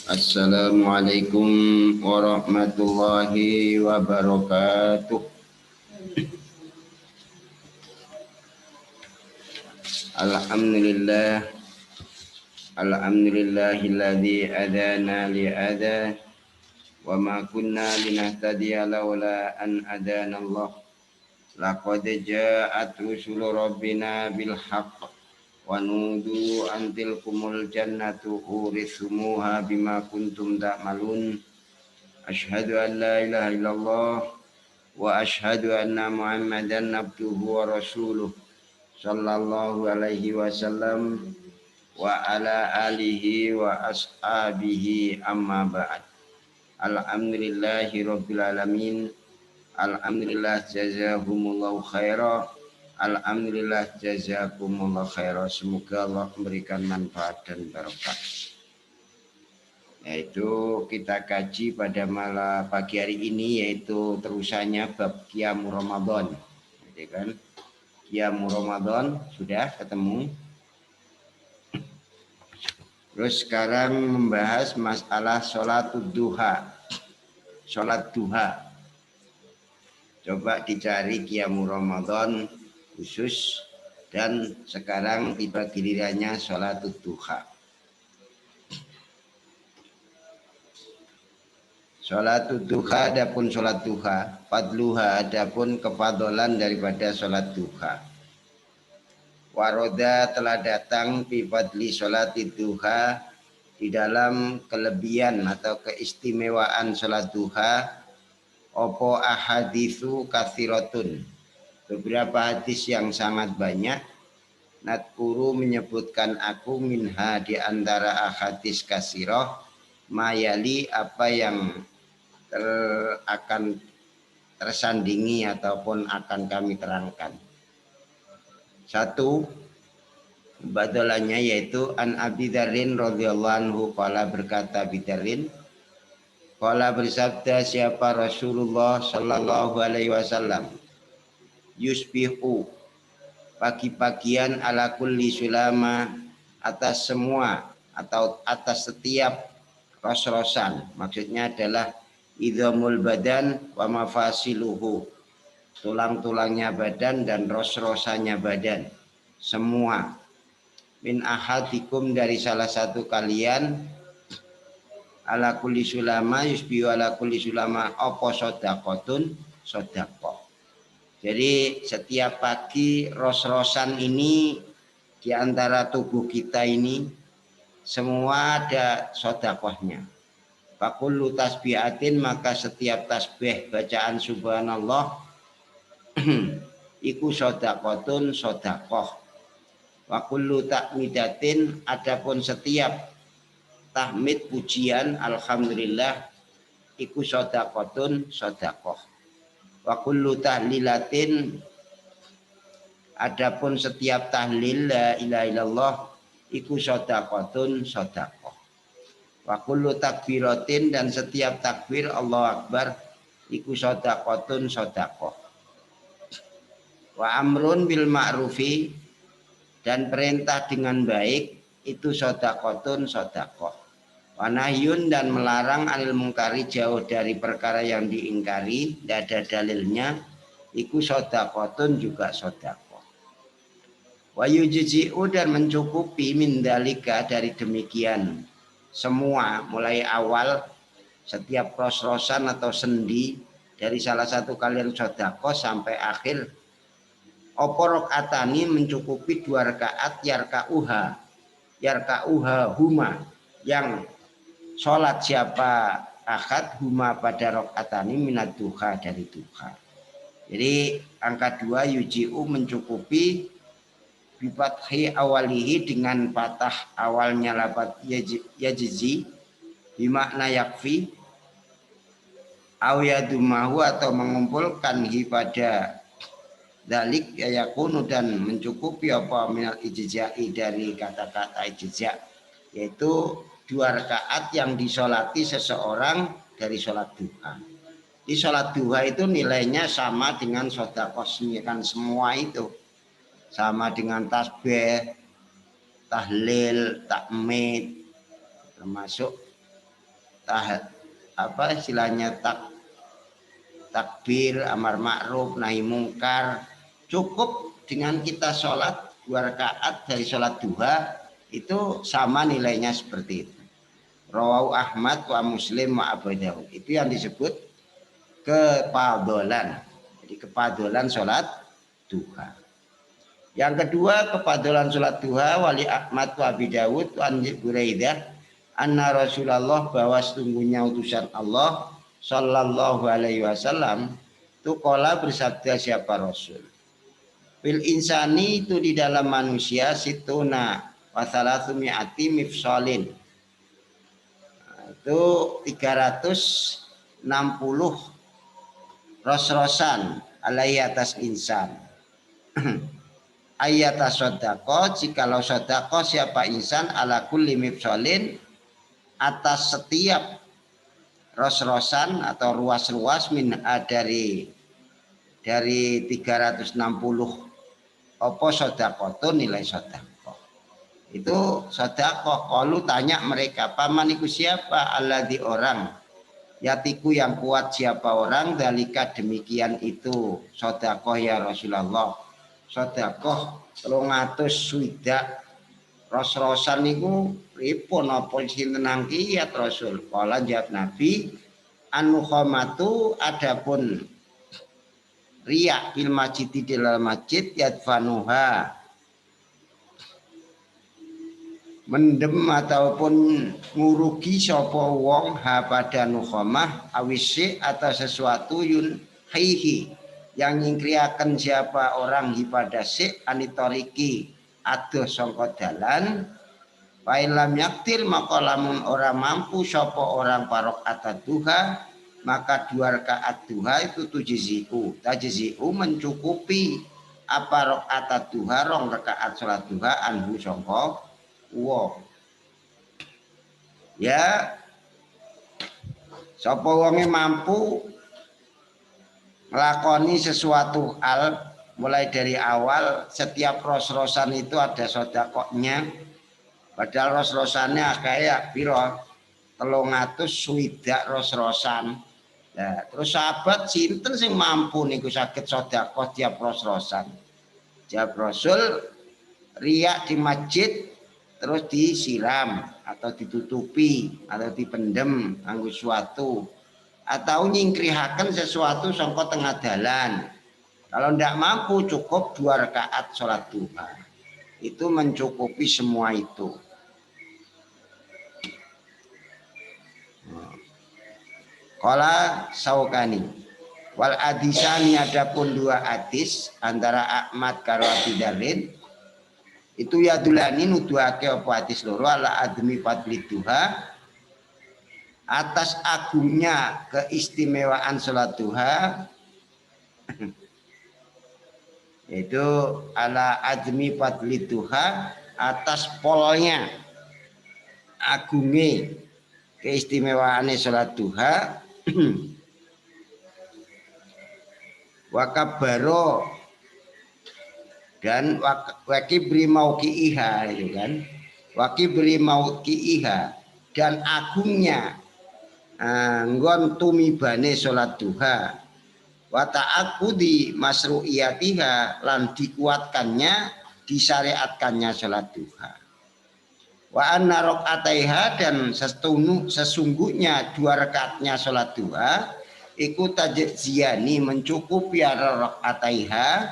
Assalamualaikum warahmatullahi wabarakatuh. Alhamdulillah. Alhamdulillahilladzi adana li'adha wa ma kunna linahtadiya laula an adana Allah. Laqad ja'at rusulu rabbina bil haqq wa nudu an tilkumul jannatu urisumuha bima kuntum ta'malun. Asyhadu an la ilaha illallah wa asyhadu anna Muhammadan abduhu wa rasuluh sallallahu alaihi wasallam wa ala alihi wa ashabihi amma ba'd. Alhamdulillahi rabbil alamin. Alhamdulillah jazahumullahu khaira. Alhamdulillah jazakumullahu khaira. Semoga Allah memberikan manfaat dan barokah. Yaitu kita kaji pada malam pagi hari ini, yaitu terusannya bab Qiyamul Ramadan. Jadi kan Qiyamul Ramadan sudah ketemu. Terus sekarang membahas masalah sholatul duha. Sholat duha. Coba dicari Qiyamul Ramadan khusus, dan sekarang tiba gilirannya sholatul duha. Sholatul duha adapun sholat duha, fadluha adapun kefadolan daripada sholat duha. Waroda telah datang fi fadli sholatid duha, di dalam kelebihan atau keistimewaan sholat duha, opo ahaditsu katsiratun, beberapa hadis yang sangat banyak. Nadkuru menyebutkan aku minha di antara ahadits katsirah, mayali apa yang akan tersandingi ataupun akan kami terangkan. Satu, badalannya yaitu an Abi Dzarrin radhiyallahu anhu qala, berkata Abi Dzarrin, qala bersabda siapa Rasulullah sallallahu alaihi wasallam, yusbihu, pagi-pagian ala kulli sulama, atas semua atau atas setiap ros-rosan, maksudnya adalah idhamul badan wa mafasiluhu, tulang-tulangnya badan dan ros-rosannya badan, semua. Min ahadikum, dari salah satu kalian, ala kulli sulama yusbihu ala kulli sulama apa sodakotun sodako. Jadi setiap pagi ros-rosan ini di antara tubuh kita ini semua ada sodakohnya. Fakullu tasbihatin, maka setiap tasbih bacaan subhanallah iku sodakotun sodakoh. Wa kullu tahmidatin, adapun setiap tahmid pujian alhamdulillah iku sodakotun sodakoh. Wa kullu tahlilatin, adapun setiap tahlil la ilaha illallah iku sodakotun sodakoh. Wa kullu takbiratin, dan setiap takbir Allahu Akbar iku sodakotun sodakoh. Wa amrun bil ma'rufi, dan perintah dengan baik itu sodakotun sodakoh. Wa nahyun, dan melarang anil mungkari, jauh dari perkara yang diingkari, tidak ada dalilnya, iku sodakotun juga sodakoh. Wa yujzi'u, dan mencukupi min dalika, dari demikian semua, mulai awal setiap ros-rosan atau sendi dari salah satu kalian sodakoh sampai akhir. Opo rakaatani, mencukupi 2 rakaat, yarkauha huma, yang sholat siapa akad huma pada rakaatani minat duha, dari duha. Jadi angka 2 yuji'u, mencukupi bifathi awalihi, dengan patah awalnya lafaz yajzi, bimakna yakfi, au yadumahu, atau mengumpulkan hi pada dalik yakunu, dan mencukupi apa minal ijza'i, dari kata-kata ijza', yaitu 2 rakaat yang disolati seseorang dari sholat duha. Di sholat duha itu nilainya sama dengan sedekah, kan semua itu sama dengan tasbih, tahlil, takmid, termasuk apa istilahnya takbir, amar ma'ruf, nahi mungkar. Cukup dengan kita sholat 2 rakaat dari sholat duha itu sama nilainya seperti itu. Rawahu Ahmad wa Muslim wa Abu Dawud. Itu yang disebut kepadolan. Jadi kepadolan sholat duha. Yang kedua kepadolan sholat duha wali Ahmad wa Abi Dawud wa Buraidah anna Rasulullah bahwa sesungguhnya utusan Allah sallallahu alaihi wasallam itu qala bersabda siapa Rasul. Fil insani itu di dalam manusia situna wa salatsumi'ati mifsalin. Itu 360 ros-rosan alai atas insan. Ayat sodako, jikalau sodako siapa insan ala kulli mifsalin atas setiap ros-rosan atau ruas-ruas min dari 360 apa sodako itu nilai sodako. Itu sodako. Kalau tanya mereka, paman itu siapa? Alladzi orang yatiku yang kuat siapa orang dalika demikian itu sodako ya Rasulullah. Sodako 300 swidak ros-rosan niku pripun apa sinten kiat Rasul? Kala jawab Nabi anu khamatu adapun riya fil masjid di dalam masjid yadfanuha mendem ataupun ngurugi sapa wong ha pada nukhamah awisi atau sesuatu yun haihi yang nyingkriaken siapa orang pada sik anitoriki adoh sangka dalan Failam yaktil maka lamun orang mampu sapa orang parok duha maka 2 rakaat duha itu tajzi'u mencukupi apa rakaat duha 2 rakaat salat duha anhu sangka wong. Ya sapa wonge mampu nglakoni sesuatu hal mulai dari awal setiap ros-rosan itu ada sedekahnya. Padahal ros-rosannya kayak piro 300 swidak ros-rosan. Nah, terus sahabat sinten sing mampu niku saged sedekah tiap ros-rosan. Jawab Rasul riak di masjid terus disiram atau ditutupi atau dipendem nganggo suatu atau nyingkrihaken sesuatu sangka tengah dalan. Kalau tidak mampu cukup 2 rakaat sholat duha. Itu mencukupi semua itu. Qala Saukani wal hadisani adapun 2 hadis antara Ahmad karo Abi Darin itu ya dulani nuduhake apa hadis loro ala admi fadli duha atas agungnya keistimewaan salat duha itu ala admi fadli duha atas polnya agungnya keistimewaan salat duha wakabaro dan wakibri mauqi'iha itu kan wakibri mauqi'iha dan agungnya nggon tumibane salat duha wa ta'aqqudi masru'iyatiha lan dikuatkannya disyariatkannya salat duha wa anna rakaataiha dan sesungguhnya 2 rakaatnya salat duha iku tajziyani mencukupi rakaataiha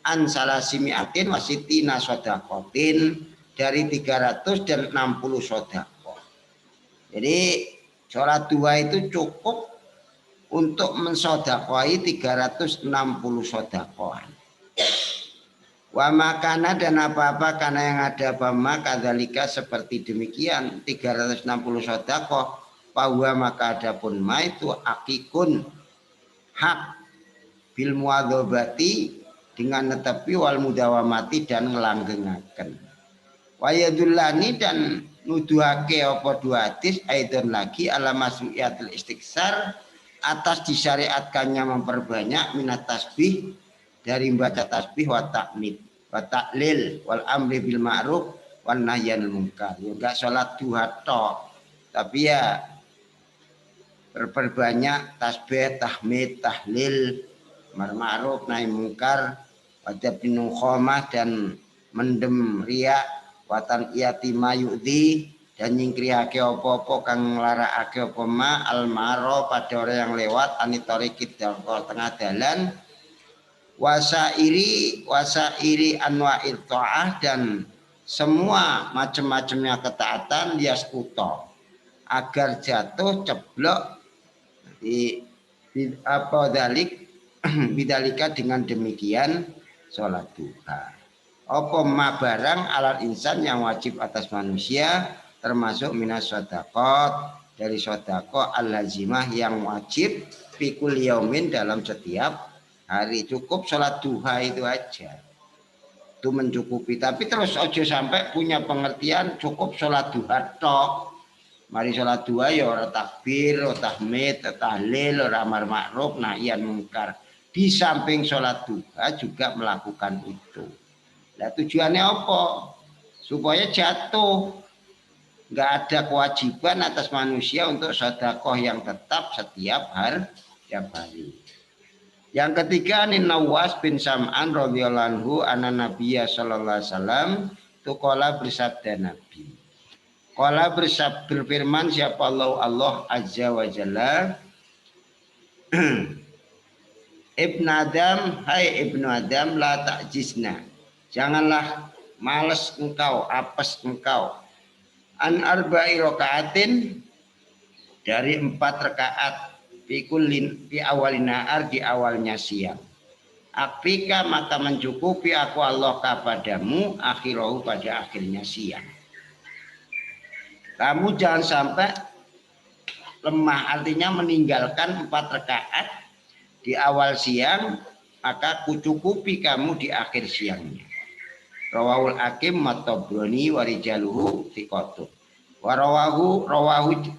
an salasimiatin wasitina sodakotin dari 360 sodako. Jadi sholat duha itu cukup untuk mensodakoi 360 sodakoan. Wa makana dan apa-apa karena yang ada bama kadzalika seperti demikian 360 sodakoh bahwa maka adapun ma itu akikun hak bil muadzabati dengan netepi wal mudawamati dan ngelanggengaken. Wayadullani dan nuduhake apa 2 hadis aidon lagi ala masru'iyatul istighsar atas disyariatkannya memperbanyak minat tasbih dari membaca tasbih wa tahmid wa ta'lil wal amri bil ma'ruf wan nahyi anil munkar. Ya enggak salat duha tok, tapi ya berbanyak tasbih, tahmid, tahlil, amar ma'ruf, nahi mungkar, wajib binungkhomah dan mendem riya, watan iyatima yu'di dan nyingkrihake apa-apa kang nglarakake apa ma almaro pada orang yang lewat anitorikit tengah dalan, wasairi anwa'il ta'ah dan semua macam-macamnya ketaatan yaskuto agar jatuh ceblok di apa dalik bidalika dengan demikian sholat duha. Apa ma barang alal insan yang wajib atas manusia termasuk minas sodakot dari sodakot al-lazimah yang wajib fikul yaumin dalam setiap hari. Cukup sholat duha itu aja, itu mencukupi. Tapi terus ojo sampai punya pengertian cukup sholat duha tok. Mari sholat duha ya ora takbir, ora tahmid, ora tahlil, ora amar ma'ruf, nahi mungkar. Di samping sholat duha juga melakukan itu. Nah tujuannya apa? Supaya jatuh. Nggak ada kewajiban atas manusia untuk sedekah yang tetap setiap hari. Yang ketiga ni Nawas bin Sam'an radhiyallahu anhu anna Nabiyya sallallahu alaihi wasallam tuqala bersabda Nabi. Qala berfirman siapa Allah azza wa jalla Ibnu Adam, hai Ibnu Adam la ta'jizna. Janganlah malas engkau, apes engkau. An arba'i rakaatin dari 4 rakaat fi awalin nahar di awalnya siang. Akfika maka mencukupi aku Allah kepadamu akhirahu pada akhirnya siang. Kamu jangan sampai lemah, artinya meninggalkan 4 rakaat di awal siang, maka kucukupi kamu di akhir siangnya. Rawahul Hakim Matabrani warijaluhu thiqatun. Warawahu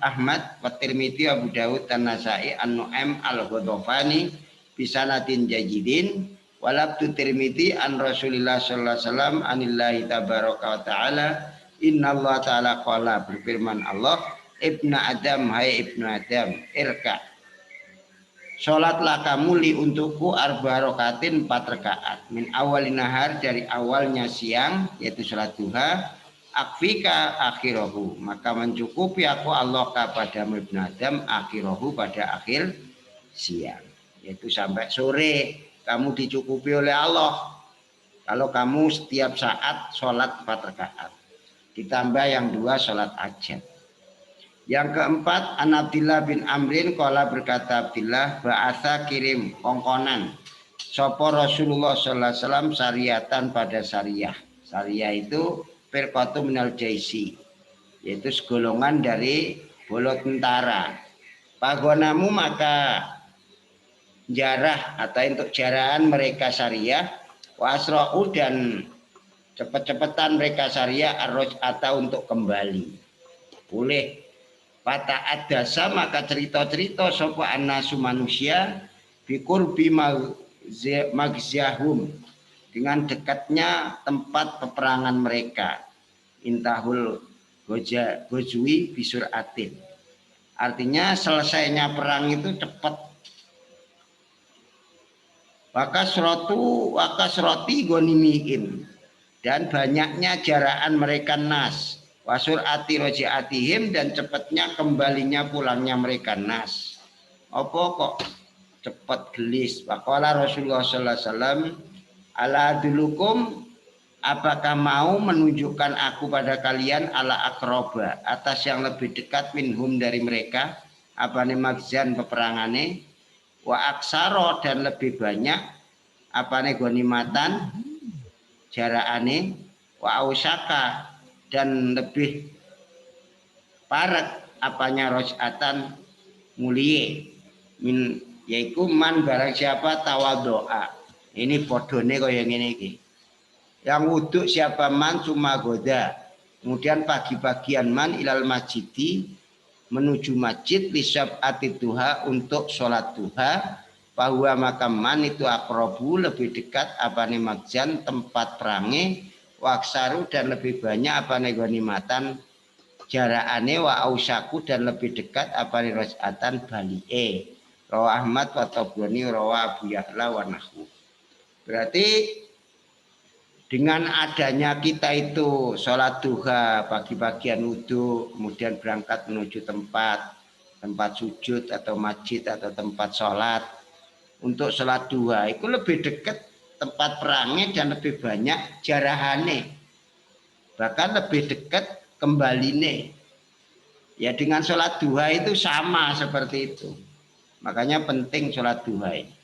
Ahmad wa Tirmidzi Abu Dawud dan Nasa'i an-Nu'aim al-Ghadafani bisanatin jayidin walabtu Tirmidzi an Rasulillah sallallahu alaihi wasallam anillahi tabaraka wa ta'ala innallaha ta'ala qala berfirman Allah Ibnu Adam hai Ibnu Adam irka sholatlah kamu li untukku arba rakatin 4 rakaat min awalin nahar dari awalnya siang yaitu sholat duha akfika akhirahu maka mencukupi aku Allah kepadamu Ibnu Adam akhirahu pada akhir siang yaitu sampai sore kamu dicukupi oleh Allah kalau kamu setiap saat sholat 4 rakaat ditambah yang 2 sholat hajat. Yang keempat an Abdillah bin Amrin qala berkata Abdillah ba'atha kirim kongkonan sapa Rasulullah sallallahu alaihi wasallam syariatan pada syariah. Syariah itu firqatu minal jaisi yaitu segolongan dari bolo tentara. Pagonamu maka jarah atau untuk jarahan mereka syariah wasra'u dan cepet-cepetan mereka syariah arroj atau untuk kembali. Boleh Fata adasa maka cerita-cerita sapa anasu manusia biqurbi magzyahum dengan dekatnya tempat peperangan mereka intahul gojwi bisuratin artinya selesainya perang itu cepat wakasroti gonimihim dan banyaknya jaraan mereka nas wasur ati rojiatihim dan cepatnya kembalinya pulangnya mereka nas. Apa kok cepat gelis? Waqala Rasulullah sallallahu alaihi wasallam ala dulukum apakah mau menunjukkan aku pada kalian ala akroba atas yang lebih dekat minhum dari mereka apa nih magzan peperangane wa aksaro dan lebih banyak apa nih gonimatan jaraane wa ausaka dan lebih parat apanya rojatan mulie min yaitu man barang siapa tawadoa ini podone kaya ngene iki yang wuduk siapa man cuma goda kemudian pagi-pagian man ilal masjidi menuju masjid lisab ati duha untuk sholat duha bahwa makam man itu akrobu lebih dekat apane magjan tempat perangi waksaru dan lebih banyak apa negonimatan jarakane wa ausaku dan lebih dekat apa rakaatan balie. Rawa Ahmad wa Tabrani rawa Abu Ya'la wa nahwu. Berarti dengan adanya kita itu sholat duha pagi-pagian wudhu, kemudian berangkat menuju tempat sujud atau masjid atau tempat sholat untuk sholat duha itu lebih dekat tempat perangnya dan lebih banyak jarahane, bahkan lebih dekat kembaline. Ya dengan sholat duha itu sama seperti itu. Makanya penting sholat duha ini.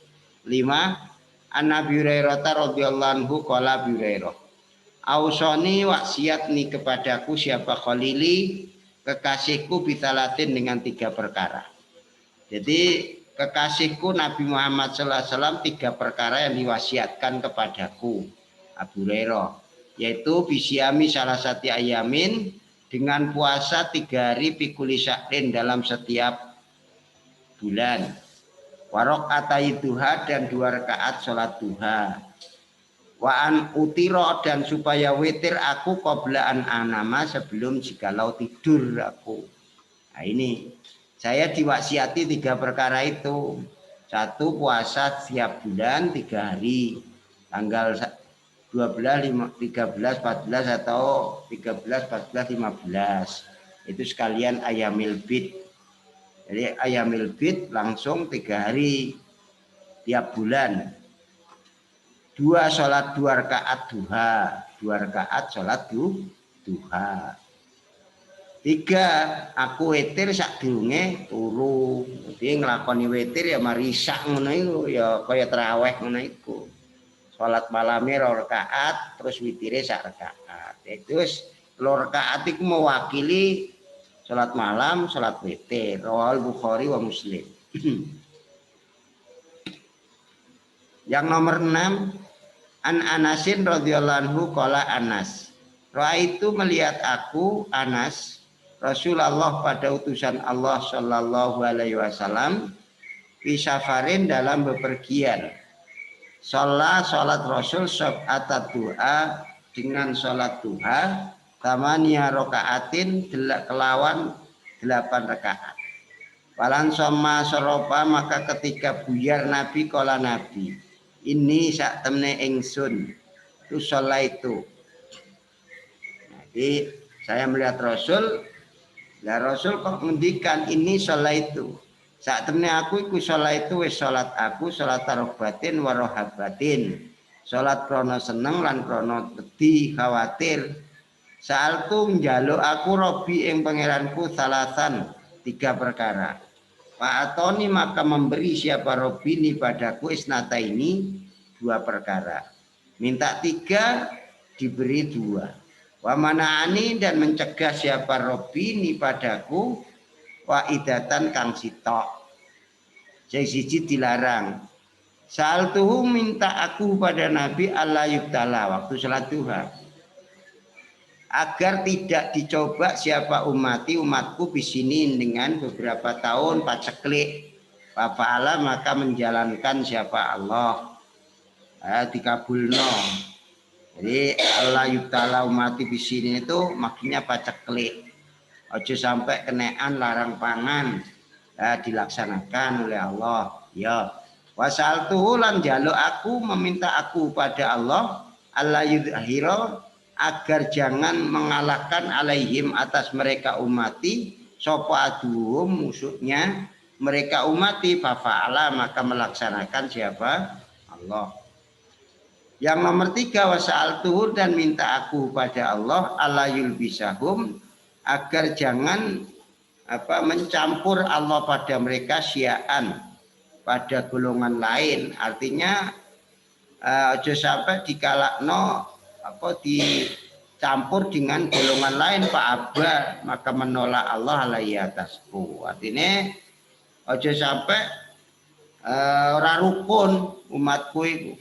5. An Abi Hurairah radhiyallahu anhu qala Abi Hurairah. Ausoni wasiat nih kepadaku siapa khalili kekasihku bitalatin dengan 3 perkara. Jadi kekasihku Nabi Muhammad SAW 3 perkara yang diwasiatkan kepadaku Abu Hurairah, yaitu bisyami salah satu ayamin dengan puasa 3 hari pikuli syahrin dalam setiap bulan, warok atai duha dan 2 rakaat sholat duha, waan utiro dan supaya witir aku qoblaan anama sebelum jikalau tidur aku. Nah ini saya diwasiati 3 perkara itu. 1 puasa setiap bulan 3 hari, tanggal 12, 13, 14 atau 13, 14, 15. Itu sekalian ayamil bid. Jadi ayamil bid langsung 3 hari tiap bulan. 2 sholat 2 rakaat duha, 2 rakaat sholat duha. 3 aku witir sadurunge turu. Jadi nglakoni witir ya marisak ngono iku ya kaya tarawih ngono iku. Salat malamnya 2 rakaat terus witire sak rakaat. Terus 2 rakaat iku mewakili salat malam, salat witir. Rawal Bukhari wa Muslim. Yang nomor 6 An Anasin radhiyallahu anhu qala Anas. Raaitu melihat aku Anas Rasulullah pada utusan Allah Shallallahu alaihi wasallam fi safarin dalam bepergian. Sholat Rasul sab'ata duha dengan sholat duha tamania rokaatin kelawan 8 rakaat. Walan soma soropa maka ketika buyar Nabi kola Nabi ini sak temne ingsun itu sholat itu. Jadi saya melihat Rasul, lah Rasul kok ngendikan ini sholat itu. Saat temne aku iku sholat itu wis sholat aku sholat tarobatin warohabatin, sholat krono seneng lan krono wedi khawatir. Saat tu njaluk aku Robi ing pangeranku salasan 3 perkara. Pak Atoni maka memberi siapa Robi ini padaku isnata ini 2 perkara. Minta 3 diberi 2. Wa mana'ani dan mencegah siapa Robi ini padaku wa idatan kang sitok. Sing siji dilarang. Saal tuhu minta aku pada Nabi Allah yubtala waktu salat duha. Agar tidak dicoba siapa umatku bisini dengan beberapa tahun paceklik. Fa'ala maka menjalankan siapa Allah. Dikabulno. Jadi Allah yubtala umati bisini itu maksudnya paceklik. Ojo sampai kenaan larang pangan dilaksanakan oleh Allah. Ya. Wasaltuhu lan jaluk aku meminta aku pada Allah yudhira agar jangan mengalahkan alaihim atas mereka umati sapa aduhum musuhnya mereka umati fa'ala maka melaksanakan siapa Allah. Yang nomor 3 wasaltuhu dan minta aku pada Allah yulbisahum agar jangan mencampur Allah pada mereka syiaan pada golongan lain. Artinya aja sampai dikalakno dicampur dengan golongan lain Pak Abba maka menolak Allah alaihi atasku. Artinya aja sampai ora rukun umatku itu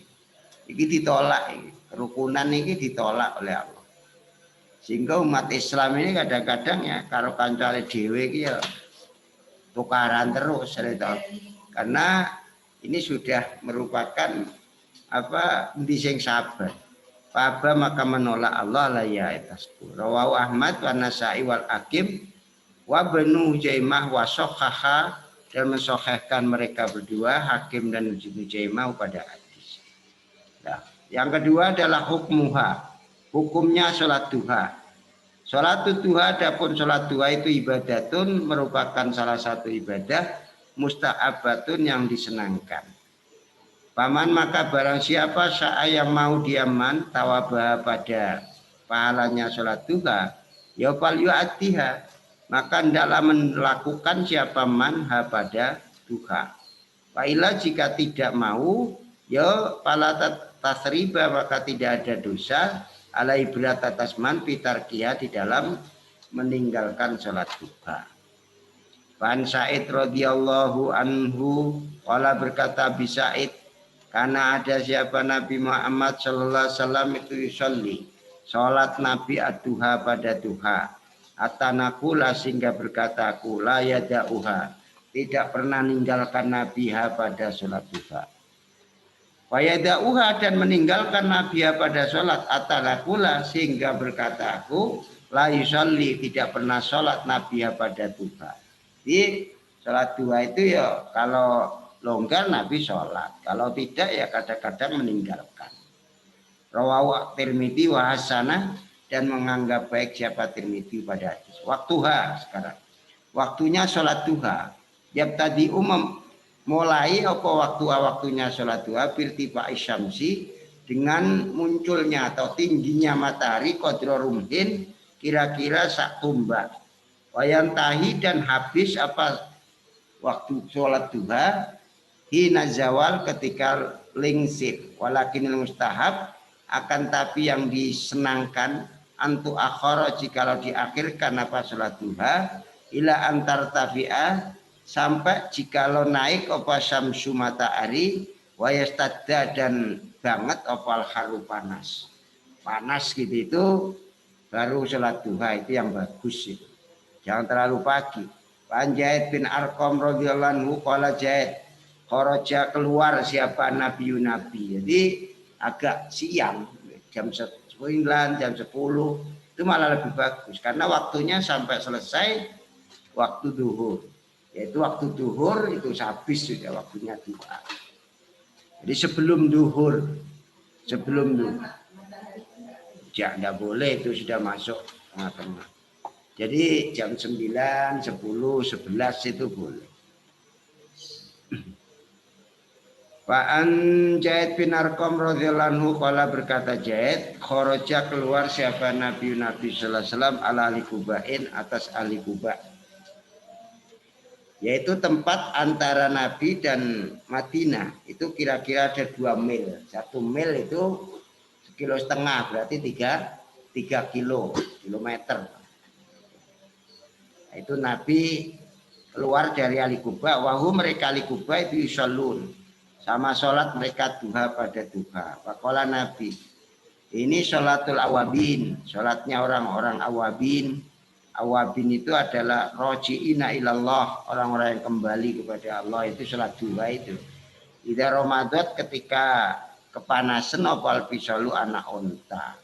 iki ditolak, kerukunan ini ditolak oleh Allah. Sehingga umat Islam ini kadang-kadang ya karo kancane dhewe iki ya tukaran terus karena ini sudah merupakan endi sing sabar. Fa'aba maka menolak Allah la ya atasku. Rawahu Ahmad wa Nasa'i wal Hakim wa Ibnu Huzaimah wa sahhaha, dan mensahihkan mereka berdua Hakim dan Ibnu Huzaimah pada hadis. Nah, yang kedua adalah hukmuha. Hukumnya sholat duha. Sholat duha, adapun sholat duha itu ibadatun, merupakan salah satu ibadah musta'abatun yang disenangkan. Paman maka barang siapa sa'a yang mau diaman tawabah pada pahalanya sholat duha, ya fal yu'atiha, maka hendaklah melakukan siapa man ha pada duha. Wailah jika tidak mau, ya fala tasriba, maka tidak ada dosa alai berat atas man pitarkia di dalam meninggalkan sholat duha. Fan Sa'id radhiyallahu anhu qala, berkata Abi Sa'id, karena ada siapa Nabi Muhammad sallallahu alaihi wasallam itu yusolli, salat Nabi ad-duha pada duha, atanakula sehingga berkata aku la yada'uha, tidak pernah meninggalkan Nabi ha pada salat duha. Wa yada'uha, dan meninggalkan Nabi ha pada salat, atanakula sehingga berkata aku la yusolli, tidak pernah salat Nabi ha pada duha. Jadi salat duha itu ya kalau longgar Nabi sholat, kalau tidak ya kadang-kadang meninggalkan. Rawahu Tirmidzi wa hasanah, dan menganggap baik siapa Tirmidzi pada hadis. Waktuha, sekarang waktunya sholat duha. Tiap tadi mulai apa waktunya sholat duha birtifa isyamsi, dengan munculnya atau tingginya matahari qadra rumhin, kira-kira sak tumbak. Wayantahi, dan habis apa waktu sholat duha hina zawal, ketika lingsir. Walakinil mustahab, akan tapi yang disenangkan antu akhara, jikalau diakhirkan apa sholat duha ila antar tafi'ah, sampai jikalau naik apa syamsu matahari wa yastadda, dan banget apa haru panas gitu, itu baru sholat duha, itu yang bagus itu. Jangan terlalu pagi. Panjait bin Arqam radhiyallahu anhu qala Zaid, kharaja keluar siapa nabi. Jadi agak siang, jam 9, jam 10 itu malah lebih bagus, karena waktunya sampai selesai waktu duhur. Yaitu waktu duhur itu habis sudah waktunya duha. Jadi sebelum duhur ya enggak boleh, itu sudah masuk tengah-tengah. Jadi jam 9, 10, 11 itu boleh. Fa'an Zaid bin Arqam radhiyallahu anhu qala, berkata Zaid, kharaja keluar siapa Nabi sallallahu alaihi wasallam ala ahli Qubain, atas ahli Quba, yaitu tempat antara Nabi dan Madinah itu kira-kira ada 2 mil. 1 mil itu 1,5 kilo, berarti 3 kilometer. Nah, itu Nabi keluar dari ahli Quba, wahu mereka ahli Quba itu yusallun, sama sholat mereka duha pada duha. Faqala Nabi, ini sholatul awabin, sholatnya orang-orang awabin. Awabin itu adalah roji'ina ilallah, orang-orang yang kembali kepada Allah, itu sholat duha itu. Ida Ramadan, ketika kepanasan opal pisolu anak unta.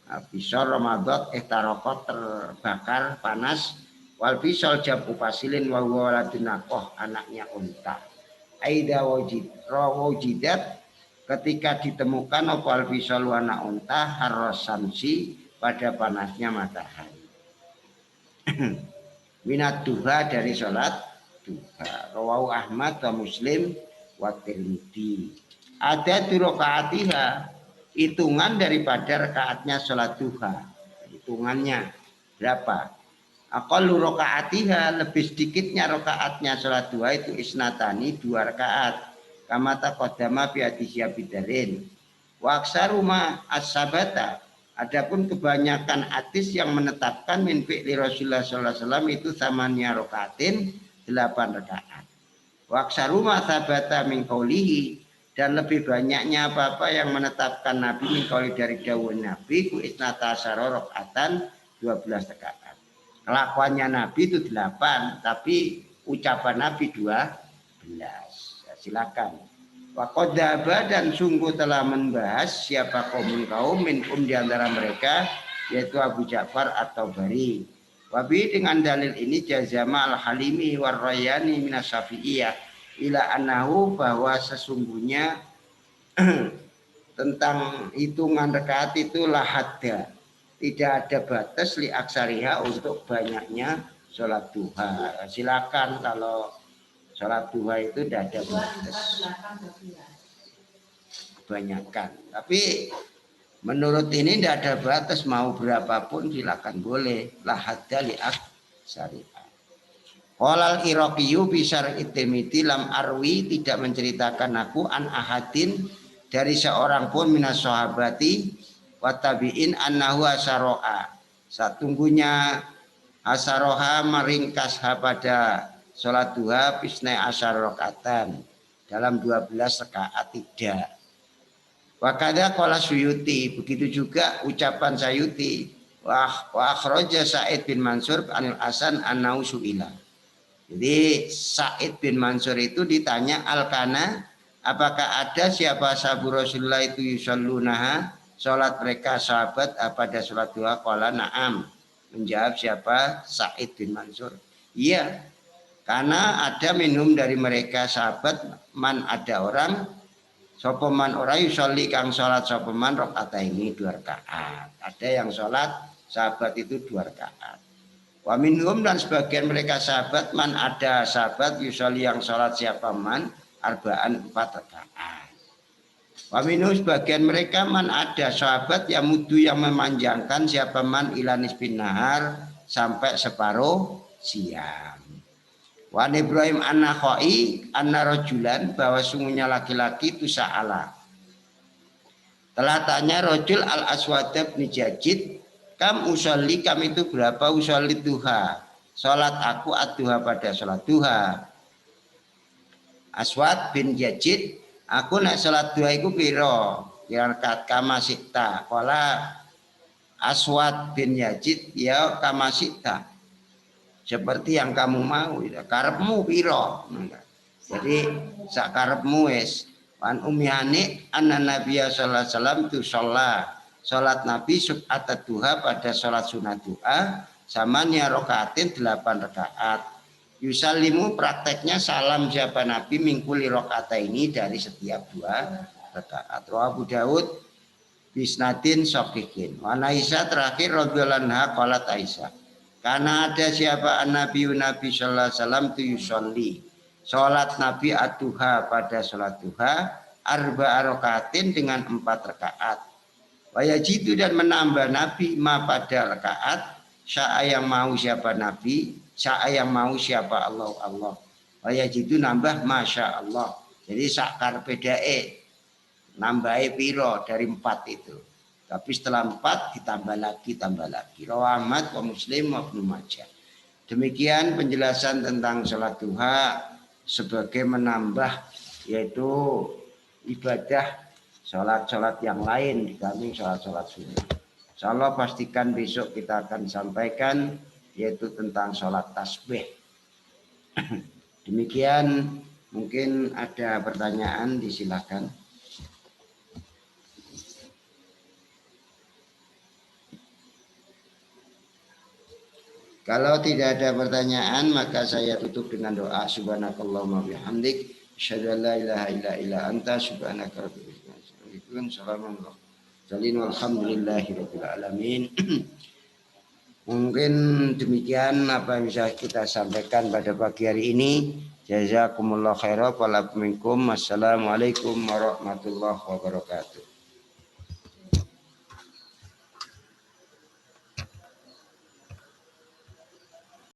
Nah, pisau Ramadan tarokot, terbakar panas, wal pisau jabu pasilin wa waladun nakoh, anaknya unta. Aida wajidat, ketika ditemukan opal pisau anak unta harrosamsi, pada panasnya matahari. Minat duha, dari sholat duha. Rawahu Ahmad wa Muslim wa Tirmidzi. Ada rakaatiha, hitungan daripada rakaatnya sholat duha. Hitungannya berapa? Aqallu rakaatiha, lebih sedikitnya rakaatnya sholat duha itu isnatani, 2 rakaat. Kama taqaddama fi hadits Yabidarin. Wa aksaru ma as-sabata, adapun kebanyakan hadis yang menetapkan min fi'li Rasulullah sallallahu alaihi wasallam itu samanya rakaatin, 8 rakaat. Wa aksaru ma sabata min qaulihi, dan lebih banyaknya apa-apa yang menetapkan Nabi min qauli, dari dawuh Nabi ku isnata asyara rakaatan, 12 rakaat. Kelakuannya Nabi itu 8, tapi ucapan Nabi 12. Ya, silakan. Waqadaba dan sungguh telah membahas siapa kaum minkum di antara mereka yaitu Abu Ja'far atau Bari. Wabi dengan dalil ini jazama al-Halimi war-Rayani minas Syafi'iyah ila annahu bahwa sesungguhnya tentang hitungan rakaat itu lahadda. Tidak ada batas li aksariha untuk banyaknya sholat duha. Silakan kalau sholat duha itu tidak ada batas. Kebanyakan. Tapi menurut ini tidak ada batas, mau berapapun silakan boleh. Lahadda li aksariha. Qolal Iraqiyu bisar itimiti lam arwi tidak menceritakan aku an ahadin dari seorang pun minas sahabati wa tabi'in annahu asaroha. Satunggunya asaroha meringkas pada sholat duha bisnai asyar rakaatan dalam 12 rakaat tidak. Wakada qala Suyuti, begitu juga ucapan Suyuti. Wa akhraja Sa'id bin Mansur anil Hasan annahu su'ila. Jadi Sa'id bin Mansur itu ditanya al-kana, apakah ada siapa sahabu Rasulullah itu yusallunaha, sholat mereka sahabat pada sholat duha? Qala na'am. Menjawab siapa? Sa'id bin Mansur. Iya, karena ada minum dari mereka sahabat man ada orang sopeman orang yusolli kang sholat sopeman rakaat ini 2 rakaat. Ada yang sholat sahabat itu 2 rakaat. Wa minhum dan sebagian mereka sahabat man ada sahabat yusolli yang sholat siapa man arba'an 4 rakaat. Wa minhum sebagian mereka man ada sahabat yang mudu yang memanjangkan siapa man ilanis bin nahar sampai separuh siang. Wa Ibrahim an-Nakhai anna rajulan bahwa sungguhnya laki-laki itu sa'ala. Telah tanya rajul al-Aswad bin Jajid, kam usolli, kam itu berapa usolli duha? Salat aku ad-duha pada salat duha. Aswad bin Jajid, aku nak salat duha iku piro? Kira-kira kama sikta. Kala Aswad bin Jajid ya kama sikta. Seperti yang kamu mau, karepmu piro. Jadi sak karepmu wis. Wan Ummi anna Nabiya sallallahu alaihi wasallam tu salat Nabi subat duha pada salat sunat duha samanya rakaatin 8 rakaat. Yusallimu prakteknya salam siapa Nabi mingkuli rakaat ini dari setiap 2 rakaat. Abu Daud bisnadin sokikin. Wan Aisyah terakhir radhiyallahu anha qalat Aisyah. Karena ada siapa Nabi sallallahu alaihi wasallam tu yusolli. Salat Nabi ad-duha pada salat duha arba'a rakaatin dengan 4 rakaat. Wa yajidu dan menambah Nabi ma pada rakaat sya'a yang mau siapa Nabi, sya'a yang mau siapa Allah. Wa yajidu nambah masya Allah. Jadi sakar bedae nambahi piro dari 4 itu. Tapi setelah 4 ditambah lagi. Rawahu Ahmad wa Muslim wa Ibnu Majah. Demikian penjelasan tentang sholat duha sebagai menambah yaitu ibadah sholat yang lain dibanding sholat sunnah. Insyaallah pastikan besok kita akan sampaikan yaitu tentang sholat tasbih. Demikian, mungkin ada pertanyaan, disilakan. Kalau tidak ada pertanyaan maka saya tutup dengan doa subhanakallahumma bihamdik asyhadu an la ilaha illa anta subhanaka rabbil izzati walhamdulillahirabbil alamin. Mungkin demikian apa yang bisa kita sampaikan pada pagi hari ini. Jazakumullah khairan wa lakum minkum. Assalamualaikum warahmatullahi wabarakatuh.